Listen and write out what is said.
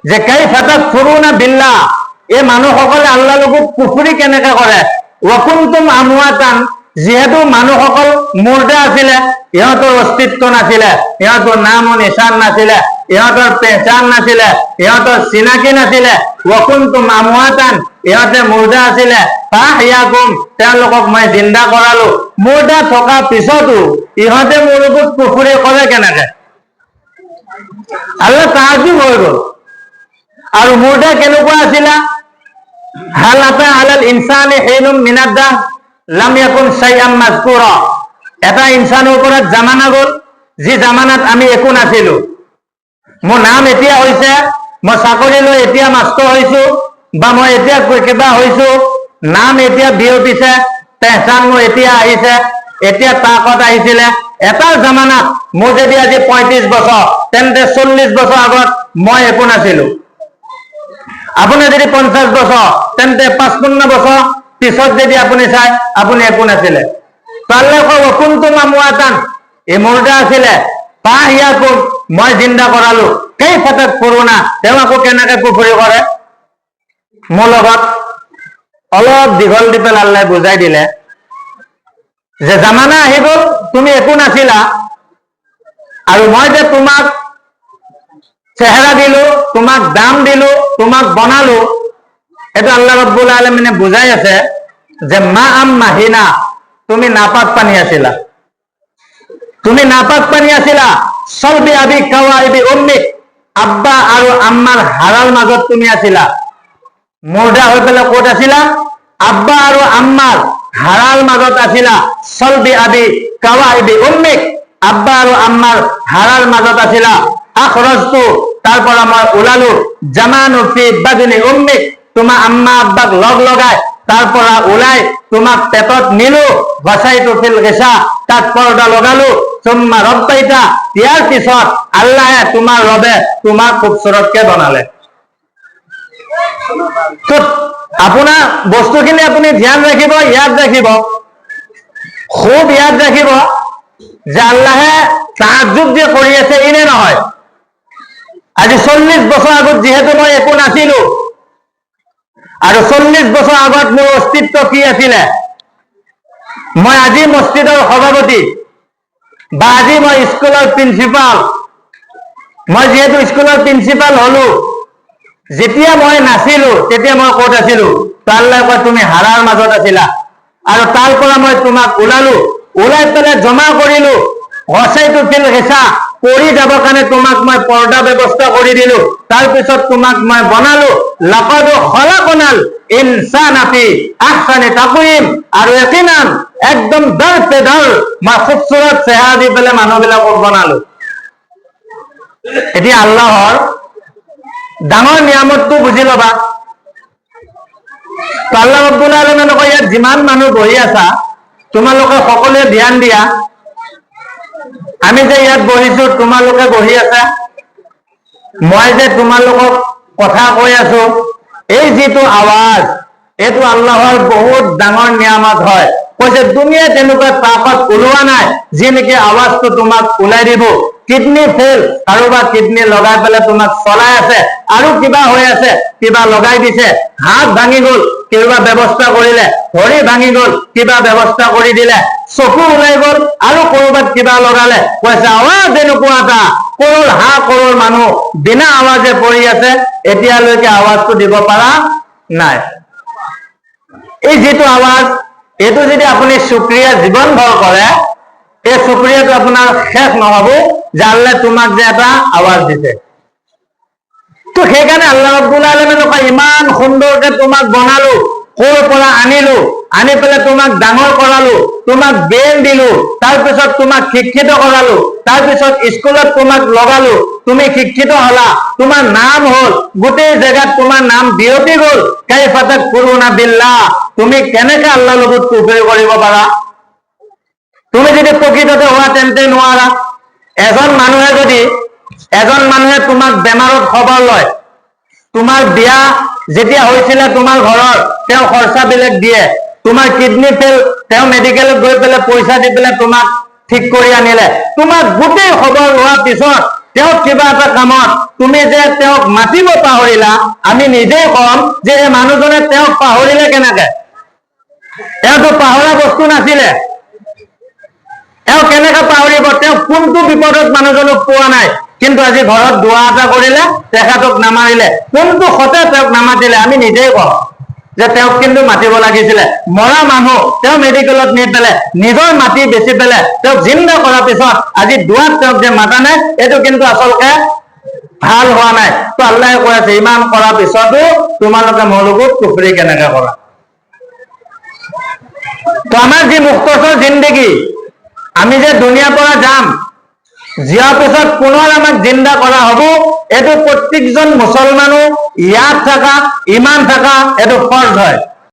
যে কাইফা তাকফুৰুনা বিল্লাহ, এই মানুহসকলে আল্লাহৰ লগত কুফৰি কেনেকে কৰে। ওয়াকুনতুম আমওয়াতান, যিহেতু মানুহসকল মুৰ্দা আছিলে, ইহঁতৰ অস্তিত্ব নাছিলে, ইহঁতৰ নাম নিশান নাছিলে, ইহঁতৰ পেহচান নাছিলে, ইহঁতৰ চিনাকি নাছিলে। ওয়াকুনতুম আমওয়াতান, ইহঁতে মুৰ্দা আছিলে। ফাহয়াকুম, তেওঁলোকক মই জিন্দা কৰালো। মুৰ্দা থকা পিছতো ইহঁতে মোৰ লগত কুফৰি কৰে কেনেকে? আল্লাহ তাআজ্জুব হৈ গ'ল। আৰু মুৰ্দা কেনেকুৱা আছিলা? হাল আতা আলাল ইনসানি হিনুম মিনাদ দাহৰ লাম ইয়াকুন শাইআম মাযকুৰা, এটা ইনসানৰ ওপৰত জামানা গ'ল, যি জামানাত আমি একো নাছিলো। মোৰ নাম এতিয়া হৈছে, মই চাকৰি লৈ এতিয়া মাষ্টৰ হৈছো, বা মই এতিয়া কিবা হৈছো, নাম এতিয়া বিয়পিছে, পেহচান মোৰ এতিয়া আহিছে, এতিয়া তাকত আহিছিলে। এটা জামানাত মোৰ যদি আজি 35 বছৰ, তেন্তে 40 বছৰ আগত মই একো নাছিলো। আপুনি যদি 50 বছৰ, তেন্তে 55 বছৰ পিছত যদি আপুনি চাই, আপুনি একো নাছিলে। ওয়াকুনতুম আমওয়াতান, এই মুৰ্দা আছিলে। ফাহয়াকুম, মই জিন্দা কৰালো। কাইফা তাকফুৰুনা, তেওঁ আকৌ কেনেকে কুফৰি কৰে? মোৰ লগত অলপ দীঘল দি পেলাই আল্লাহ বুজাই দিলে যে জামানা আহি গ'ল, তুমি একো নাছিলা, আৰু মই যে তোমাক চেহেৰা দিলো, তোমাক দাম দিলো, তোমাক বনালো, এটা আল্লাহ রাব্বুল আলামিনে বুজাই আছে যে মা আম মাহিনা, তুমি নাপাক পানী আছিলা, তুমি নাপাক পানী আছিলা। সলবি আবি কাওয়াইবি উম্মিক, আব্বা আৰু আম্মাৰ হাড়ৰ মাজত তুমি আছিলা। মুৰ্দা হৈ পেলাই ক'ত আছিলা? আব্বা আৰু আম্মাৰ হাড়ৰ মাজত আছিলা। সলবি আবি কাওয়াইবি উম্মিক, আব্বা আৰু আম্মাৰ হাড়ৰ মাজত আছিলা। আখৰাজতু, তাৰ পৰা মই ওলালো। জামানু ফি বাদনি উম্মিক, তোমাৰ আম্মা আব্বাক লগ লগাই তাৰ পৰা ওলাই তোমাক পেটত নিলো। বাসাইতু ফিল গিসা, তাত পৰ্দা লগালো। সুম্মা ৰব্বাইতা, ইয়াৰ পিছত আল্লাহে তোমাৰ ৰবে তোমাক খুবসুৰতকে বনালে। তো আপোনাৰ বস্তুখিনি আপুনি ধ্যান ৰাখিব, ইয়াদ ৰাখিব, খুব ইয়াদ ৰাখিব যে আল্লাহে তাআজ্জুব যে কৰি আছে এনে নহয়। আজি 40 বছৰ আগত যিহেতু মই একো নাছিলো, আৰু 40 বছৰ আগত মোৰ অস্তিত্ব কি আছিলে, মই আজি মছজিদৰ সভাপতি, বা আজি মই স্কুলৰ প্ৰিন্সিপাল, মই যিহেতু স্কুলৰ প্ৰিন্সিপাল হলো, যেতিয়া মই নাছিলো তেতিয়া মই ক'ত আছিলো? তো আল্লাহে কয় তুমি হাড়ৰ মাজত আছিলা, আৰু তাৰ পৰা মই তোমাক ওলালো, ওলাই পেলাই জমা কৰিলো। গছাইতু ফিল গিসা, পৰি যাব কাৰণে তোমাক মই পৰ্দা ব্যৱস্থা কৰি দিলো। তাৰপিছত তোমাক মই বনালো। লাকাদ খলাকনাল ইনসানা ফি আহসানি তাকওয়িম, আৰু ইয়াকিনান একদম দৰ পে দৰ মই খুবসুৰত চেহাৰা দি পেলাই মানুহবিলাকক বনালো। এতিয়া আল্লাহৰ ডাঙৰ নিয়ামতটো বুজি ল'বা। আল্লাহ ৰাব্বুল আলামিনে কয় ইয়াত যিমান মানুহ বহি আছা, তোমালোকে সকলোৱে ধ্যান দিয়া। আমি যে ইয়াত বহিছো, তোমালোকে বহি আছা, মই যে তোমালোকক কথা কৈ আছো, এই যিটো আৱাজ, এইটো আল্লাহৰ বহুত ডাঙৰ নিয়ামত হয়। কৈছে দুনিয়াত তেনেকুৱা তাকত ওলোৱা নাই যি নেকি আৱাজটো তোমাক ওলাই দিব। কিডনী ফেল, কাৰোবাৰ কিডনী লগাই পেলাই তোমাক চলাই আছে, আৰু কিবা হৈ আছে, কিবা লগাই দিছে, হাত ভাঙি গ'ল, কিবা ব্যৱস্থা কৰিলে, ভৰি ভাঙি গ'ল, কিবা ব্যৱস্থা কৰি দিলে, চকু ওলাই গ'ল, আৰু কৰবাত কিবা লগালে। কৈছে আৱাজ এনেকুৱা এটা, কৰোৰ হা কৰোৰ মানুহ বিনা আৱাজে পৰি আছে, এতিয়ালৈকে আৱাজটো দিব পৰা নাই। এই যিটো আৱাজ, এইটো যদি আপুনি শুক্ৰিয়া জীৱন ভৰ কৰে, এই শুক্ৰিয়াটো আপোনাৰ শেষ নহব যে আল্লাহ তোমাক যে এটা আৱাজ দিছে। তো সেইকাৰণে আল্লাহ ৰাব্বুল আলামিনে কয় ইমান সুন্দৰকে তোমাক বনালো, ক'ৰ পৰা আনিলো, আনি পেলাই তোমাক ডাঙৰ কৰালো, তোমাক ব্ৰেইন দিলো, তাৰপিছত তোমাক শিক্ষিত কৰালো, তাৰপিছত স্কুলত তোমাক লগালো, তুমি শিক্ষিত হলা, তোমাৰ নাম হ'ল, গোটেই জেগাত তোমাৰ নাম বিয়পি গ'ল। কাইফা তাকফুৰুনা বিল্লাহ, তুমি কেনেকে আল্লাহৰ লগত কুফৰি কৰিব পাৰা? তুমি যদি প্ৰকৃততে হোৱা তেন্তে নোৱাৰা। এজন মানুহে তোমাক বেমাৰত খবৰ লয়, তোমাৰ বিয়া যেতিয়া হৈছিলে তোমাৰ ঘৰৰ, তেওঁ খৰচাবিলাক দিয়ে। তোমাৰ কিডনী ফেল, তেওঁ মেডিকেলত গৈ পেলাই পইচা দি পেলাই তোমাক ঠিক কৰি আনিলে। তোমাক গোটেই খবৰ লোৱাৰ পিছত তেওঁক কিবা এটা কামত তুমি যে তেওঁক মাতিব পাহৰিলা, আমি নিজেই কম যে এই মানুহজনে তেওঁক পাহৰিলে কেনেকে? তেওঁতো পাহৰা বস্তু নাছিলে। তেওঁ কেনেকে পাহৰিব? তেওঁ কোনটো বিপদত মানুহজনক পোৱা নাই, কিন্তু আজি ঘৰত দোৱা এটা কৰিলে, তেখেতক নামাৰিলে। কোনটো সতে তেওঁক নামাতিলে? আমি নিজেই কওঁ যে তেওঁক কিন্তু মাতিব লাগিছিলে। মৰা মানুহ তেওঁ মেডিকেলত নি পেলাই নিজৰ মাটি বেচি পেলাই তেওঁক জিন্দা কৰাৰ পিছত আজি দোৱাত তেওঁক যে মাতা নাই, এইটো কিন্তু আচলতে ভাল হোৱা নাই। তো আল্লাহে কৈ আছে, ইমান কৰাৰ পিছতো তোমালোকে মৌলুকুক কুফৰি কেনেকে কৰা? তো আমাৰ যি মুক্তসৰ জিন্দগী, আমি যে দুনিয়াৰ পৰা যাম, যোৱাৰ পিছত পুনৰ আমাক জিন্দা কৰা হ'ব, এইটো প্ৰত্যেকজন মুছলমানো ইয়াত থকা ইমান থকা এইটো ফৰ্জ হয়।